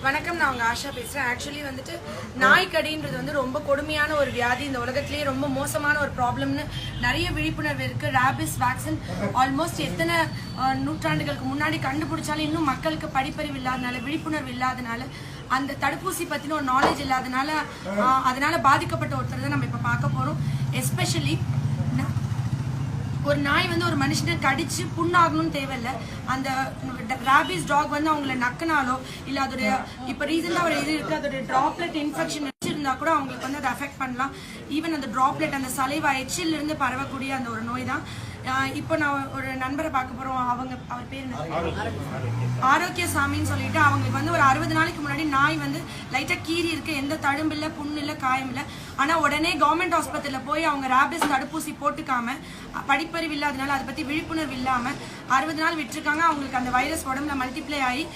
வணக்கம், நான் உங்க ஆஷா பேசுறேன். ஆக்சுவலி வந்துட்டு நாய்க்கடின்றது வந்து ரொம்ப கொடுமையான ஒரு வியாதி. இந்த உலகத்திலேயே ரொம்ப மோசமான ஒரு ப்ராப்ளம்னு நிறைய விழிப்புணர்வு இருக்கு. ரேபிஸ் வேக்சின் ஆல்மோஸ்ட் எத்தனை நூற்றாண்டுகளுக்கு முன்னாடி கண்டுபிடிச்சாலும் இன்னும் மக்களுக்கு படிப்பறிவு இல்லாதனால, விழிப்புணர்வு இல்லாதனால, அந்த தடுப்பூசி பத்தின ஒரு நாலேஜ் இல்லாதனால அதனால பாதிக்கப்பட்ட ஒருத்தர் தான் நம்ம இப்ப பார்க்க போறோம். எஸ்பெஷலி ஒரு நாய் வந்து ஒரு மனுஷனை கடிச்சு புண்ணாகணும்னு தேவையில்லை. அந்த ராபிஸ் டாக் வந்து அவங்கள நக்கினாலோ இல்லை அதோடைய இப்போ ரீசெண்டாக ஒரு இது இருக்குது, அதோடைய ட்ராப்லெட் இன்ஃபெக்ஷன் வச்சிருந்தா கூட அவங்களுக்கு வந்து அதை அஃபெக்ட் பண்ணலாம். ஈவன் அந்த ட்ராப்லெட் அந்த சலைவா எச்சிலிருந்து பரவக்கூடிய அந்த ஒரு நோய் தான். இப்போ நான் ஒரு நண்பரை பார்க்க போகிறோம். அவர் பேர் ஆரோக்கிய சாமின்னு சொல்லிட்டு அவங்களுக்கு வந்து ஒரு 60 நாளைக்கு முன்னாடி நாய் வந்து லைட்டாக கீறி இருக்கு, எந்த தழும்பு இல்லை, புண்ணு இல்லை, காயம் இல்லை. ஆனால் உடனே கவர்மெண்ட் ஹாஸ்பிட்டலில் போய் அவங்க ரேபிஸ் தடுப்பூசி போட்டுக்காம படிப்பறிவு இல்லாதனால அதை பற்றி விழிப்புணர்வு இல்லாமல் 60 நாள் விட்டுருக்காங்க. அவங்களுக்கு அந்த வைரஸ் உடம்புல மல்டிப்ளை ஆகி